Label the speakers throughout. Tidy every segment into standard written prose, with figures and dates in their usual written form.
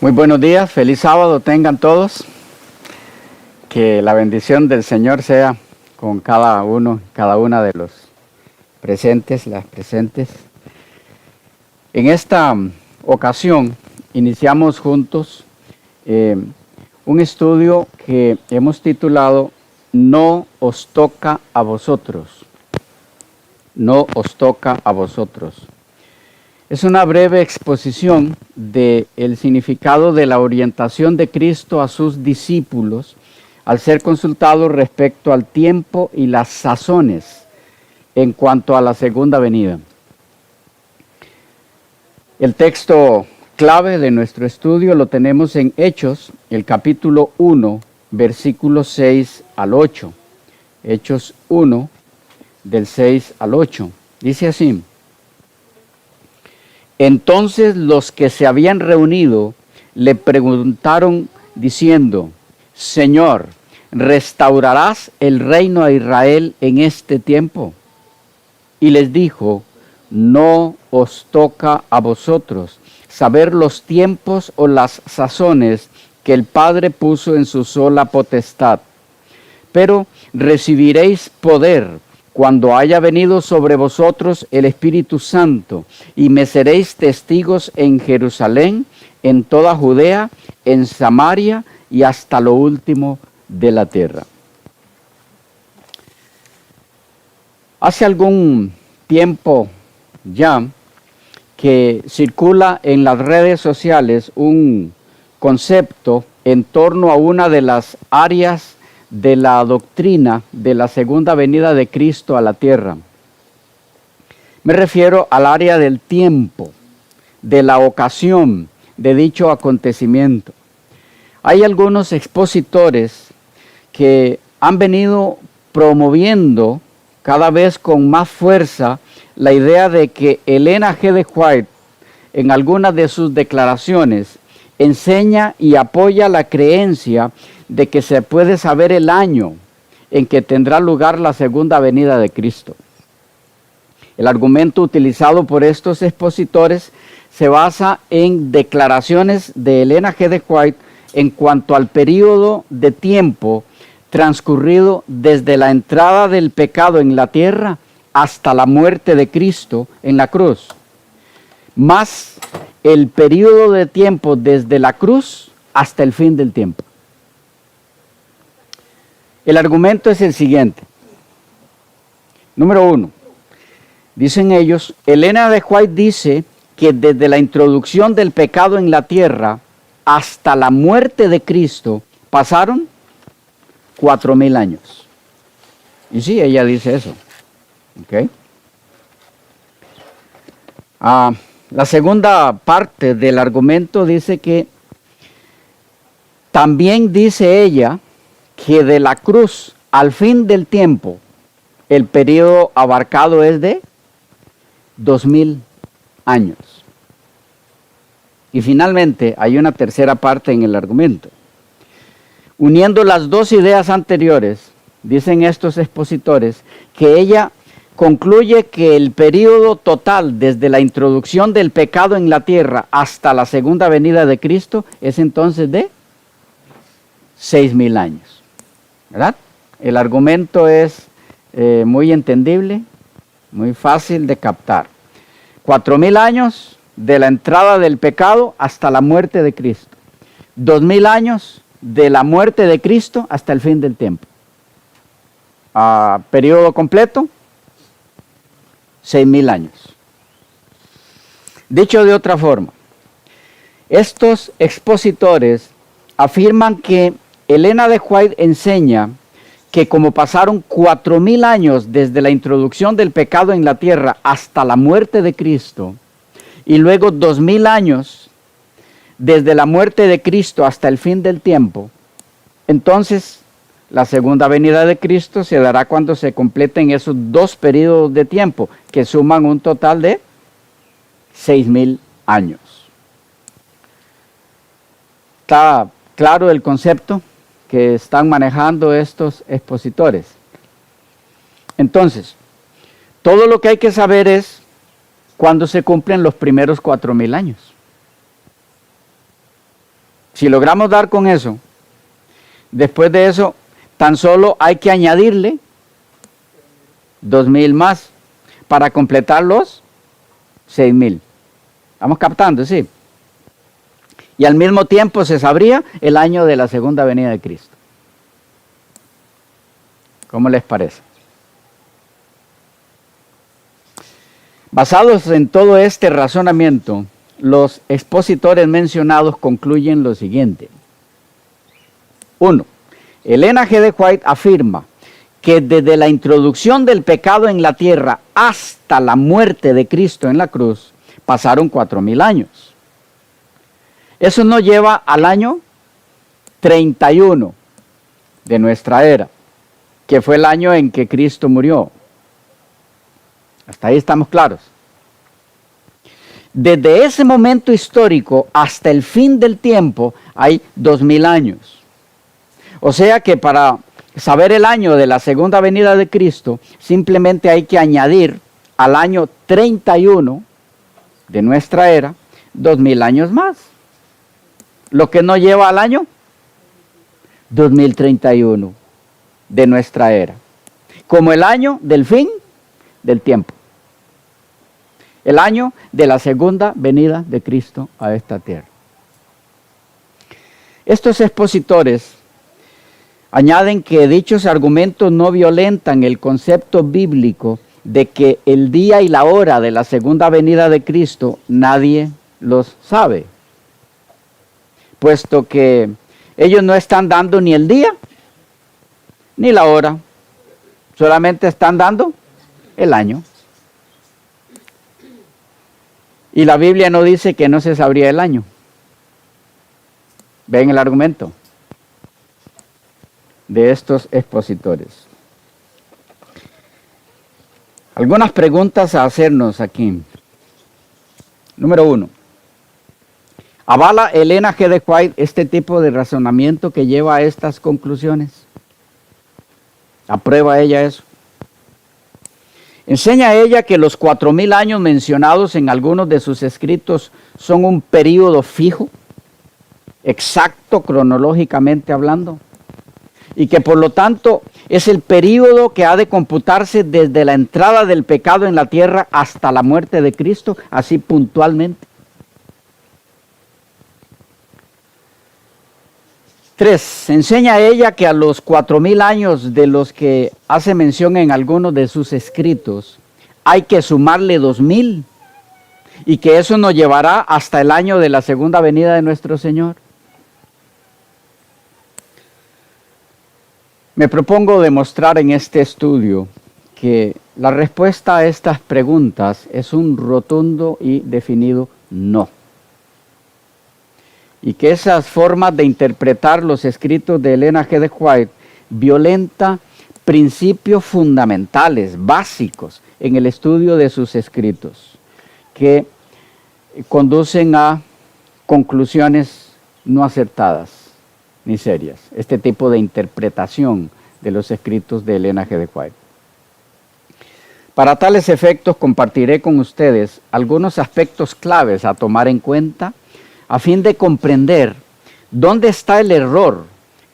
Speaker 1: Muy buenos días, feliz sábado tengan todos. Que la bendición del Señor sea con cada uno, cada una de los presentes, las presentes. En esta ocasión iniciamos juntos un estudio que hemos titulado No os toca a vosotros. No os toca a vosotros. Es una breve exposición del significado de la orientación de Cristo a sus discípulos al ser consultado respecto al tiempo y las sazones en cuanto a la segunda venida. El texto clave de nuestro estudio lo tenemos en Hechos, el capítulo 1, versículos 6 al 8. Hechos 1, del 6 al 8. Dice así: Entonces los que se habían reunido le preguntaron diciendo: Señor, ¿restaurarás el reino a Israel en este tiempo? Y les dijo: No os toca a vosotros saber los tiempos o las sazones que el Padre puso en su sola potestad, pero recibiréis poder cuando haya venido sobre vosotros el Espíritu Santo, y me seréis testigos en Jerusalén, en toda Judea, en Samaria y hasta lo último de la tierra. Hace algún tiempo ya que circula en las redes sociales un concepto en torno a una de las áreas de la doctrina de la segunda venida de Cristo a la tierra. Me refiero al área del tiempo, de la ocasión de dicho acontecimiento. Hay algunos expositores que han venido promoviendo cada vez con más fuerza la idea de que Elena G. de White, en algunas de sus declaraciones, enseña y apoya la creencia de que se puede saber el año en que tendrá lugar la segunda venida de Cristo. El argumento utilizado por estos expositores se basa en declaraciones de Elena G. de White en cuanto al periodo de tiempo transcurrido desde la entrada del pecado en la tierra hasta la muerte de Cristo en la cruz, más el periodo de tiempo desde la cruz hasta el fin del tiempo. El argumento es el siguiente. Número 1. Dicen ellos, Elena de White dice que desde la introducción del pecado en la tierra hasta la muerte de Cristo pasaron 4,000 años. Y sí, ella dice eso. ¿Okay? La segunda parte del argumento dice que también dice ella que de la cruz al fin del tiempo, el periodo abarcado es de 2,000 años. Y finalmente hay una tercera parte en el argumento. Uniendo las dos ideas anteriores, dicen estos expositores que ella concluye que el periodo total desde la introducción del pecado en la tierra hasta la segunda venida de Cristo es entonces de 6,000 años. ¿Verdad? El argumento es muy entendible, muy fácil de captar. 4,000 años de la entrada del pecado hasta la muerte de Cristo. 2,000 años de la muerte de Cristo hasta el fin del tiempo. Periodo completo, 6,000 años. Dicho de otra forma, estos expositores afirman que Elena de White enseña que como pasaron 4,000 años desde la introducción del pecado en la tierra hasta la muerte de Cristo, y luego 2,000 años desde la muerte de Cristo hasta el fin del tiempo, entonces la segunda venida de Cristo se dará cuando se completen esos dos periodos de tiempo, que suman un total de 6,000 años. ¿Está claro el concepto que están manejando estos expositores? Entonces, todo lo que hay que saber es cuándo se cumplen los primeros 4,000 años. Si logramos dar con eso, después de eso, tan solo hay que añadirle 2,000 más para completar los 6,000. ¿Vamos captando? Sí. Y al mismo tiempo se sabría el año de la segunda venida de Cristo. ¿Cómo les parece? Basados en todo este razonamiento, los expositores mencionados concluyen lo siguiente. 1. Elena G. de White afirma que desde la introducción del pecado en la tierra hasta la muerte de Cristo en la cruz, pasaron 4,000 años. Eso nos lleva al año 31 de nuestra era, que fue el año en que Cristo murió. Hasta ahí estamos claros. Desde ese momento histórico hasta el fin del tiempo hay 2,000 años. O sea que para saber el año de la segunda venida de Cristo, simplemente hay que añadir al año 31 de nuestra era 2,000 años más. Lo que nos lleva al año 2031 de nuestra era, como el año del fin del tiempo, el año de la segunda venida de Cristo a esta tierra. Estos expositores añaden que dichos argumentos no violentan el concepto bíblico de que el día y la hora de la segunda venida de Cristo nadie los sabe, puesto que ellos no están dando ni el día ni la hora, solamente están dando el año. Y la Biblia no dice que no se sabría el año. ¿Ven el argumento de estos expositores? Algunas preguntas a hacernos aquí. Número 1. ¿Avala Elena G. de White este tipo de razonamiento que lleva a estas conclusiones? ¿Aprueba ella eso? ¿Enseña ella que los 4,000 años mencionados en algunos de sus escritos son un período fijo, exacto cronológicamente hablando? Y que por lo tanto es el período que ha de computarse desde la entrada del pecado en la tierra hasta la muerte de Cristo, así puntualmente. 3. Enseña ella que a los 4,000 años de los que hace mención en algunos de sus escritos, hay que sumarle 2,000 y que eso nos llevará hasta el año de la segunda venida de nuestro Señor. Me propongo demostrar en este estudio que la respuesta a estas preguntas es un rotundo y definido no. Y que esas formas de interpretar los escritos de Elena G. de White violenta principios fundamentales, básicos, en el estudio de sus escritos, que conducen a conclusiones no acertadas ni serias. Este tipo de interpretación de los escritos de Elena G. de White. Para tales efectos compartiré con ustedes algunos aspectos claves a tomar en cuenta a fin de comprender dónde está el error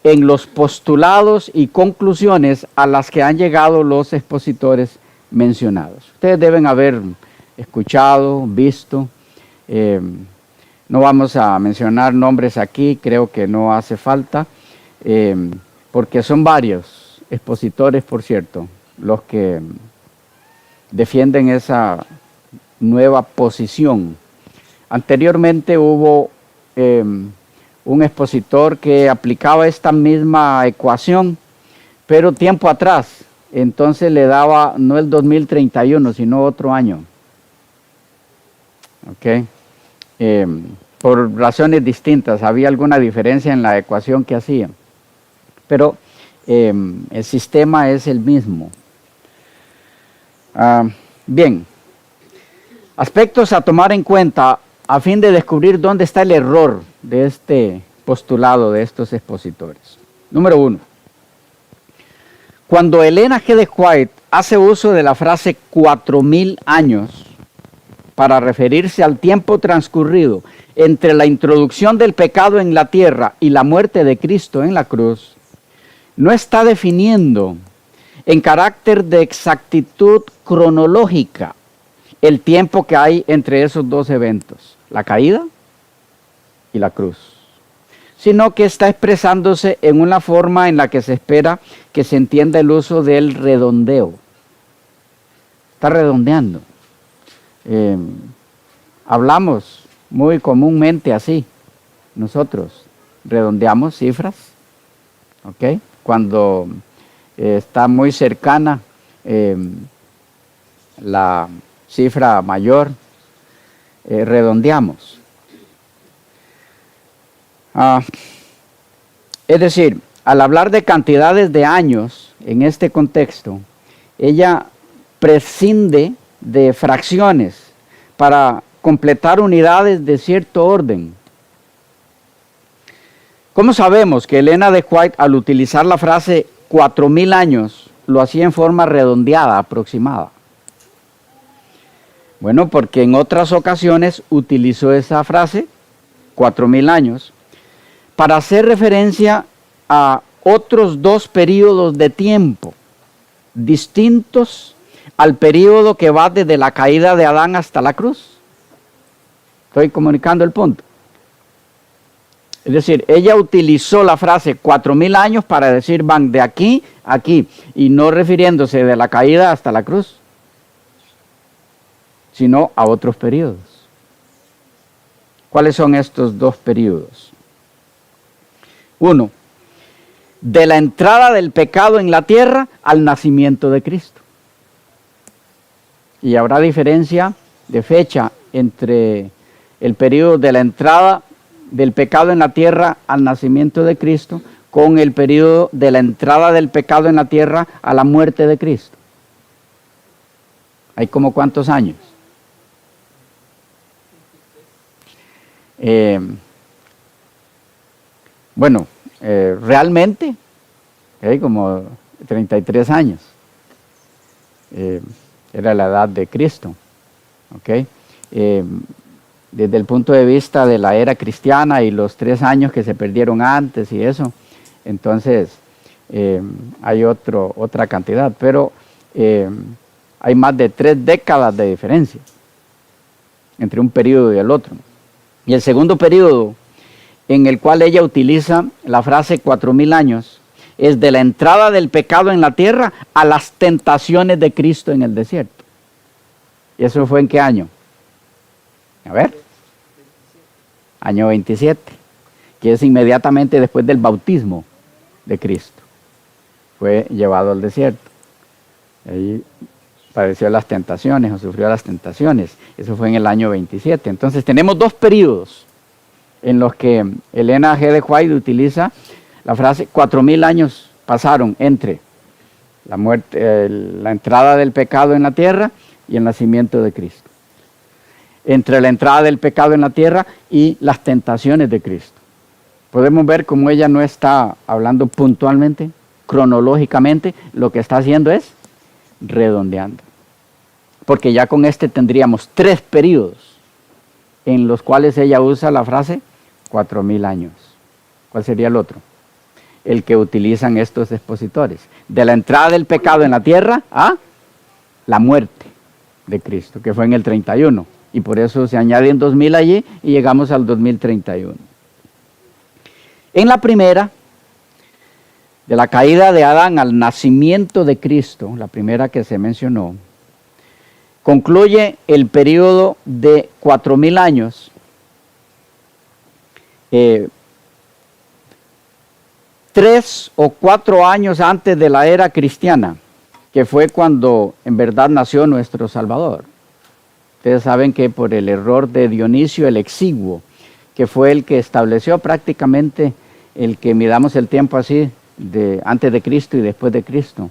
Speaker 1: en los postulados y conclusiones a las que han llegado los expositores mencionados. Ustedes deben haber escuchado, visto, no vamos a mencionar nombres aquí, creo que no hace falta, porque son varios expositores, por cierto, los que defienden esa nueva posición. Anteriormente hubo un expositor que aplicaba esta misma ecuación, pero tiempo atrás, entonces le daba no el 2031, sino otro año. ¿Ok? Por razones distintas, había alguna diferencia en la ecuación que hacía, pero el sistema es el mismo. Bien, aspectos a tomar en cuenta a fin de descubrir dónde está el error de este postulado de estos expositores. Número 1. Cuando Elena G. de White hace uso de la frase 4,000 años, para referirse al tiempo transcurrido entre la introducción del pecado en la tierra y la muerte de Cristo en la cruz, no está definiendo en carácter de exactitud cronológica el tiempo que hay entre esos dos eventos, la caída y la cruz, sino que está expresándose en una forma en la que se espera que se entienda el uso del redondeo. Está redondeando. Hablamos muy comúnmente así, nosotros redondeamos cifras, ¿ok? Cuando está muy cercana la cifra mayor, redondeamos. Es decir, al hablar de cantidades de años en este contexto, ella prescinde de fracciones para completar unidades de cierto orden. ¿Cómo sabemos que Elena de White, al utilizar la frase 4000 años, lo hacía en forma redondeada, aproximada? Bueno, porque en otras ocasiones utilizó esa frase, 4000 años, para hacer referencia a otros dos periodos de tiempo distintos al periodo que va desde la caída de Adán hasta la cruz. Estoy comunicando el punto. Es decir, ella utilizó la frase 4000 años para decir van de aquí a aquí, y no refiriéndose de la caída hasta la cruz, sino a otros periodos. ¿Cuáles son estos dos periodos? Uno, de la entrada del pecado en la tierra al nacimiento de Cristo. Y habrá diferencia de fecha entre el periodo de la entrada del pecado en la tierra al nacimiento de Cristo con el periodo de la entrada del pecado en la tierra a la muerte de Cristo. ¿Hay como cuántos años? Realmente hay como 33 años. Era la edad de Cristo. ¿Okay? Desde el punto de vista de la era cristiana y los 3 años que se perdieron antes y eso, entonces hay otra cantidad, pero hay más de 3 décadas de diferencia entre un periodo y el otro. Y el segundo periodo en el cual ella utiliza la frase 4000 años es de la entrada del pecado en la tierra a las tentaciones de Cristo en el desierto. ¿Y eso fue en qué año? A ver. Año 27, que es inmediatamente después del bautismo de Cristo. Fue llevado al desierto. Ahí padeció las tentaciones o sufrió las tentaciones. Eso fue en el año 27. Entonces tenemos dos periodos en los que Elena G. de White utiliza la frase 4000 años pasaron entre la muerte, la entrada del pecado en la tierra y el nacimiento de Cristo. Entre la entrada del pecado en la tierra y las tentaciones de Cristo. Podemos ver cómo ella no está hablando puntualmente, cronológicamente, lo que está haciendo es redondeando. Porque ya con este tendríamos 3 periodos en los cuales ella usa la frase 4000 años. ¿Cuál sería el otro? El que utilizan estos expositores. De la entrada del pecado en la tierra a la muerte de Cristo, que fue en el 31. Y por eso se añaden 2000 allí y llegamos al 2031. En la primera, de la caída de Adán al nacimiento de Cristo, la primera que se mencionó, concluye el periodo de 4000 años, 3 o 4 años antes de la era cristiana, que fue cuando en verdad nació nuestro Salvador. Ustedes saben que por el error de Dionisio el Exiguo, que fue el que estableció prácticamente el que midamos el tiempo así, de antes de Cristo y después de Cristo,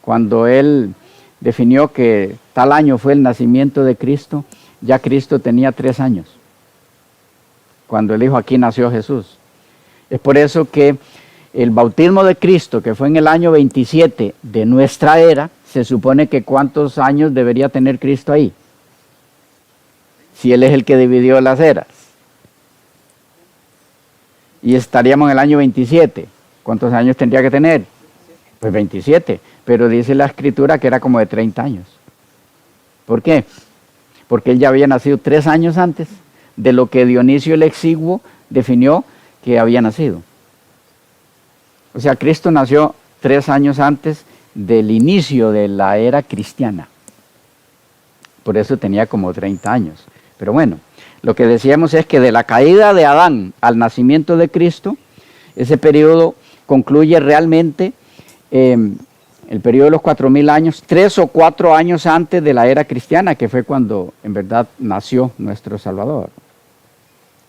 Speaker 1: cuando él definió que tal año fue el nacimiento de Cristo, ya Cristo tenía 3 años, cuando él dijo aquí nació Jesús. Es por eso que el bautismo de Cristo, que fue en el año 27 de nuestra era, se supone que ¿cuántos años debería tener Cristo ahí? si Él es el que dividió las eras? Y estaríamos en el año 27. ¿Cuántos años tendría que tener? Pues 27. Pero dice la Escritura que era como de 30 años. ¿Por qué? Porque Él ya había nacido 3 años antes de lo que Dionisio el Exiguo definió que había nacido. O sea, Cristo nació 3 años antes del inicio de la era cristiana. Por eso tenía como 30 años. Pero bueno, lo que decíamos es que de la caída de Adán al nacimiento de Cristo, ese periodo concluye realmente el periodo de los 4000 años, 3 o 4 años antes de la era cristiana, que fue cuando en verdad nació nuestro Salvador.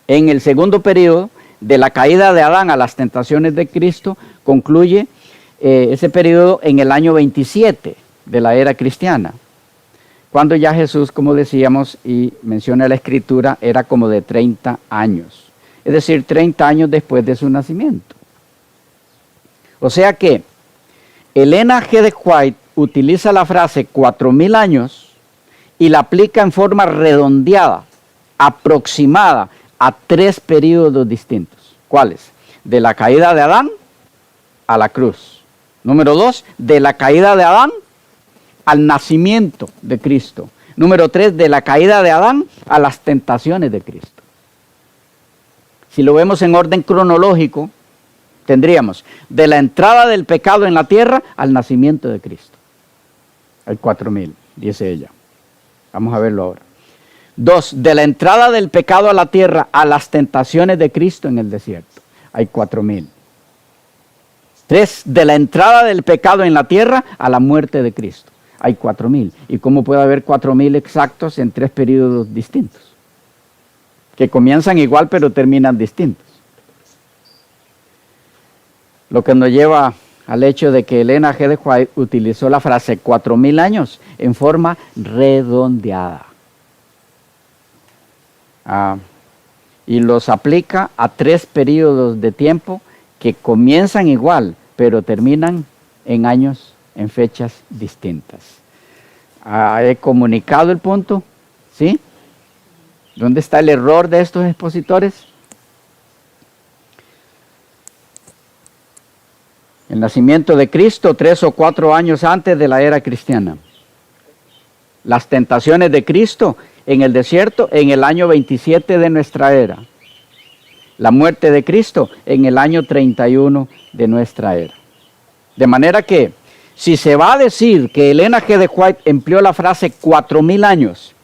Speaker 1: En el segundo periodo, de la caída de Adán a las tentaciones de Cristo, concluye ese periodo en el año 27 de la era cristiana, cuando ya Jesús, como decíamos y menciona la Escritura, era como de 30 años, es decir, 30 años después de su nacimiento. O sea que Elena G. de White utiliza la frase 4000 años y la aplica en forma redondeada, aproximada a 3 periodos distintos. ¿Cuáles? De la caída de Adán a la cruz. Número 2, de la caída de Adán al nacimiento de Cristo. Número 3, de la caída de Adán a las tentaciones de Cristo. Si lo vemos en orden cronológico, tendríamos de la entrada del pecado en la tierra al nacimiento de Cristo. El 4000, dice ella. Vamos a verlo ahora. 2, de la entrada del pecado a la tierra a las tentaciones de Cristo en el desierto. Hay 4000. 3, de la entrada del pecado en la tierra a la muerte de Cristo. Hay 4000. ¿Y cómo puede haber 4000 exactos en 3 periodos distintos? Que comienzan igual pero terminan distintos. Lo que nos lleva al hecho de que Elena G. de White utilizó la frase 4000 años en forma redondeada. Y los aplica a 3 periodos de tiempo que comienzan igual, pero terminan en años, en fechas distintas. ¿He comunicado el punto? ¿Sí? ¿Dónde está el error de estos expositores? El nacimiento de Cristo 3 o 4 años antes de la era cristiana. Las tentaciones de Cristo en el desierto en el año 27 de nuestra era. La muerte de Cristo en el año 31 de nuestra era. De manera que, si se va a decir que Elena G. de White empleó la frase 4000 años,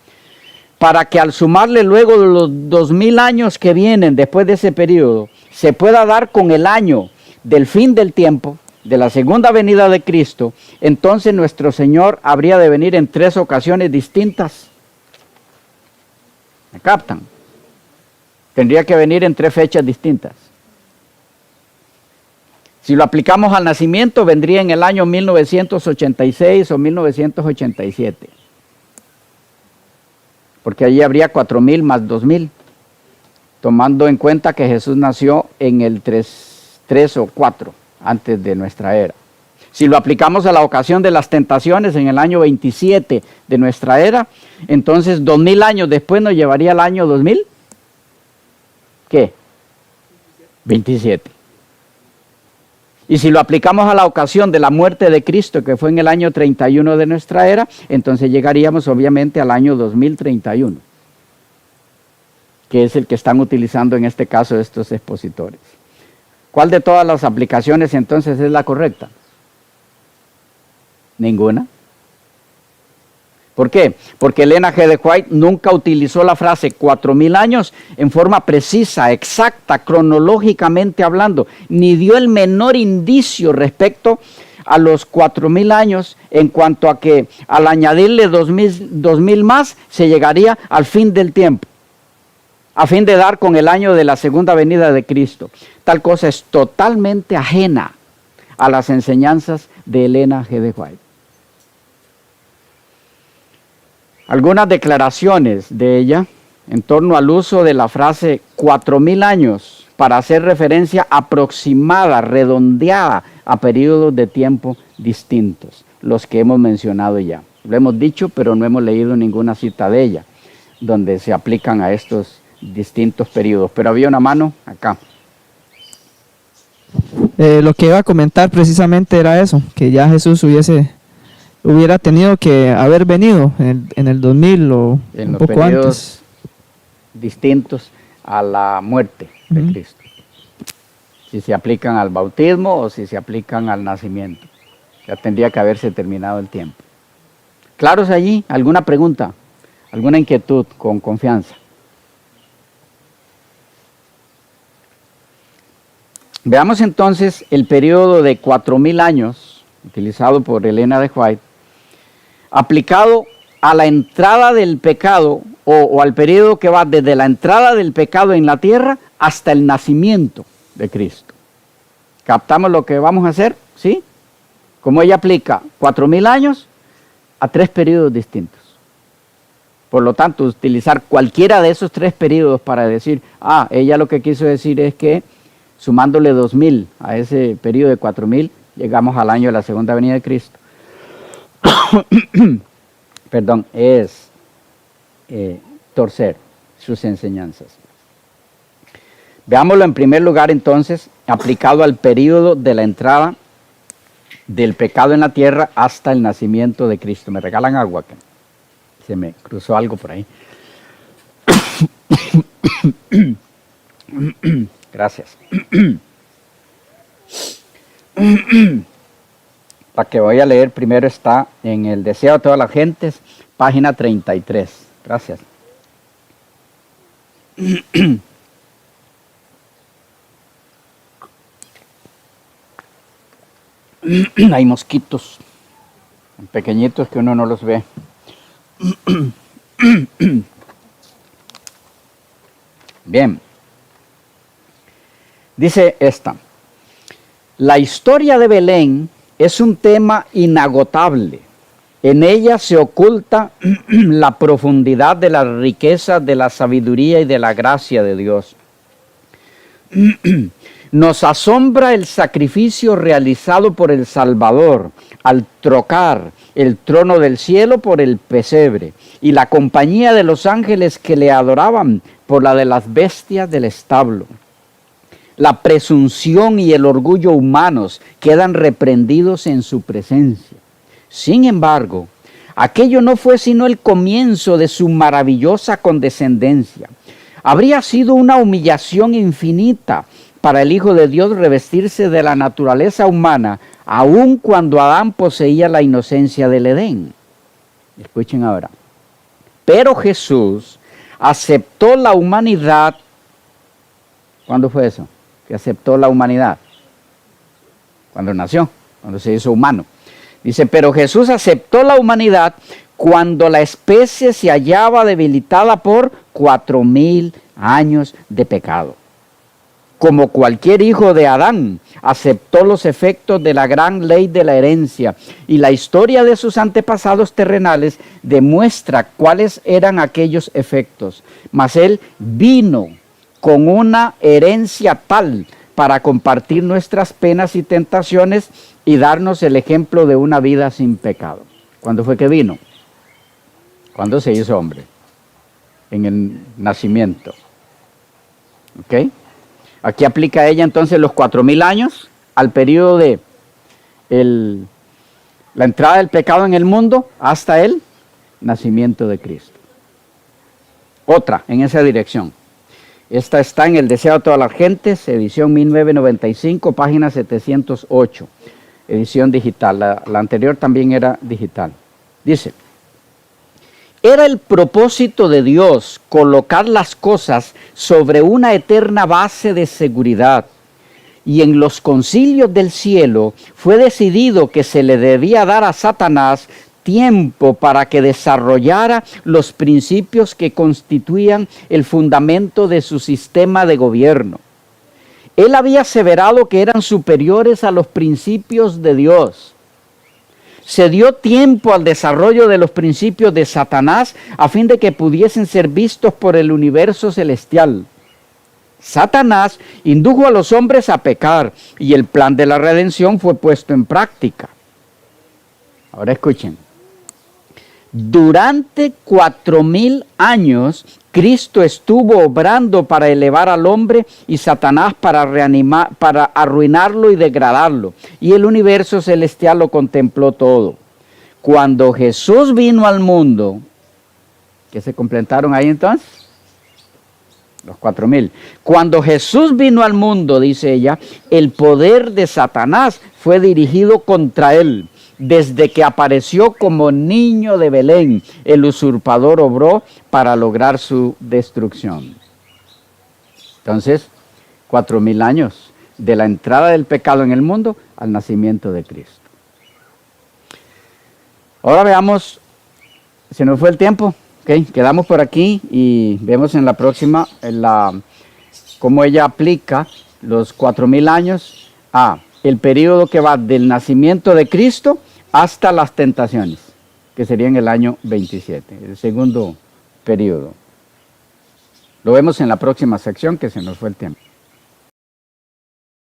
Speaker 1: para que al sumarle luego de los 2000 años que vienen después de ese periodo, se pueda dar con el año del fin del tiempo, de la segunda venida de Cristo, entonces nuestro Señor habría de venir en 3 ocasiones distintas. ¿Me captan? Tendría que venir en 3 fechas distintas. Si lo aplicamos al nacimiento, vendría en el año 1986 o 1987. Porque allí habría 4000 más 2000, tomando en cuenta que Jesús nació en el 3 o 4 antes de nuestra era. Si lo aplicamos a la ocasión de las tentaciones en el año 27 de nuestra era, entonces 2000 años después nos llevaría al año 2000. ¿Qué? 27. Y si lo aplicamos a la ocasión de la muerte de Cristo, que fue en el año 31 de nuestra era, entonces llegaríamos obviamente al año 2031, que es el que están utilizando en este caso estos expositores. ¿Cuál de todas las aplicaciones entonces es la correcta? Ninguna. ¿Por qué? Porque Elena G. de White nunca utilizó la frase 4000 años en forma precisa, exacta, cronológicamente hablando, ni dio el menor indicio respecto a los 4000 años en cuanto a que al añadirle 2000 más se llegaría al fin del tiempo, a fin de dar con el año de la segunda venida de Cristo. Tal cosa es totalmente ajena a las enseñanzas de Elena G. de White. Algunas declaraciones de ella en torno al uso de la frase 4000 años para hacer referencia aproximada, redondeada a periodos de tiempo distintos, los que hemos mencionado ya. Lo hemos dicho, pero no hemos leído ninguna cita de ella. donde se aplican a estos distintos periodos. Pero había una mano acá.
Speaker 2: Lo que iba a comentar precisamente era eso, que ya Jesús hubiera tenido que haber venido en el 2000 o
Speaker 1: En
Speaker 2: un
Speaker 1: los
Speaker 2: poco
Speaker 1: periodos
Speaker 2: antes.
Speaker 1: distintos a la muerte de
Speaker 2: Ujú.
Speaker 1: Cristo. Si se aplican al bautismo o si se aplican al nacimiento. Ya tendría que haberse terminado el tiempo. ¿Claros allí? ¿Alguna pregunta? ¿Alguna inquietud con confianza? Veamos entonces el periodo de 4000 años, utilizado por Elena de White, aplicado a la entrada del pecado o al periodo que va desde la entrada del pecado en la tierra hasta el nacimiento de Cristo. ¿Captamos lo que vamos a hacer? ¿Sí? Como ella aplica 4000 años a 3 periodos distintos. Por lo tanto, utilizar cualquiera de esos 3 periodos para decir, ella lo que quiso decir es que sumándole 2000 a ese periodo de 4000, llegamos al año de la segunda venida de Cristo. Perdón, es torcer sus enseñanzas. Veámoslo en primer lugar entonces, aplicado al periodo de la entrada del pecado en la tierra hasta el nacimiento de Cristo. ¿Me regalan agua acá? Se me cruzó algo por ahí. Gracias. La que voy a leer primero está en El deseo de todas las gentes, página 33. Gracias. Hay mosquitos pequeñitos que uno no los ve. Bien. Dice esta: la historia de Belén es un tema inagotable. En ella se oculta la profundidad de la riqueza, de la sabiduría y de la gracia de Dios. Nos asombra el sacrificio realizado por el Salvador al trocar el trono del cielo por el pesebre y la compañía de los ángeles que le adoraban por la de las bestias del establo. La presunción y el orgullo humanos quedan reprendidos en su presencia. Sin embargo, aquello no fue sino el comienzo de su maravillosa condescendencia. Habría sido una humillación infinita para el Hijo de Dios revestirse de la naturaleza humana, aun cuando Adán poseía la inocencia del Edén. Escuchen ahora. Pero Jesús aceptó la humanidad. ¿Cuándo fue eso? Que aceptó la humanidad. Cuando nació, cuando se hizo humano. Dice, pero Jesús aceptó la humanidad cuando la especie se hallaba debilitada por 4000 años de pecado. Como cualquier hijo de Adán, aceptó los efectos de la gran ley de la herencia, y la historia de sus antepasados terrenales demuestra cuáles eran aquellos efectos. Mas él vino con una herencia tal para compartir nuestras penas y tentaciones y darnos el ejemplo de una vida sin pecado. ¿Cuándo fue que vino? ¿Cuándo se hizo hombre? En el nacimiento. ¿Ok? Aquí aplica ella entonces los 4000 años al periodo de la entrada del pecado en el mundo hasta el nacimiento de Cristo. Otra en esa dirección. Esta está en El deseo de todas las gentes, edición 1995, página 708, edición digital. La anterior también era digital. Dice: era el propósito de Dios colocar las cosas sobre una eterna base de seguridad, y en los concilios del cielo fue decidido que se le debía dar a Satanás tiempo para que desarrollara los principios que constituían el fundamento de su sistema de gobierno. Él había aseverado que eran superiores a los principios de Dios. Se dio tiempo al desarrollo de los principios de Satanás a fin de que pudiesen ser vistos por el universo celestial. Satanás indujo a los hombres a pecar y el plan de la redención fue puesto en práctica. Ahora escuchen. Durante 4000 años, Cristo estuvo obrando para elevar al hombre y Satanás para reanimar, para arruinarlo y degradarlo. Y el universo celestial lo contempló todo. Cuando Jesús vino al mundo, ¿qué se completaron ahí entonces? Los 4000. Cuando Jesús vino al mundo, dice ella, el poder de Satanás fue dirigido contra él. Desde que apareció como niño de Belén, el usurpador obró para lograr su destrucción. Entonces, 4000 años de la entrada del pecado en el mundo al nacimiento de Cristo. Ahora veamos, se nos fue el tiempo, ¿okay? Quedamos por aquí y vemos en la próxima cómo ella aplica los 4000 años a el periodo que va del nacimiento de Cristo hasta las tentaciones, que sería en el año 27, el segundo periodo. Lo vemos en la próxima sección, que se nos fue el tiempo.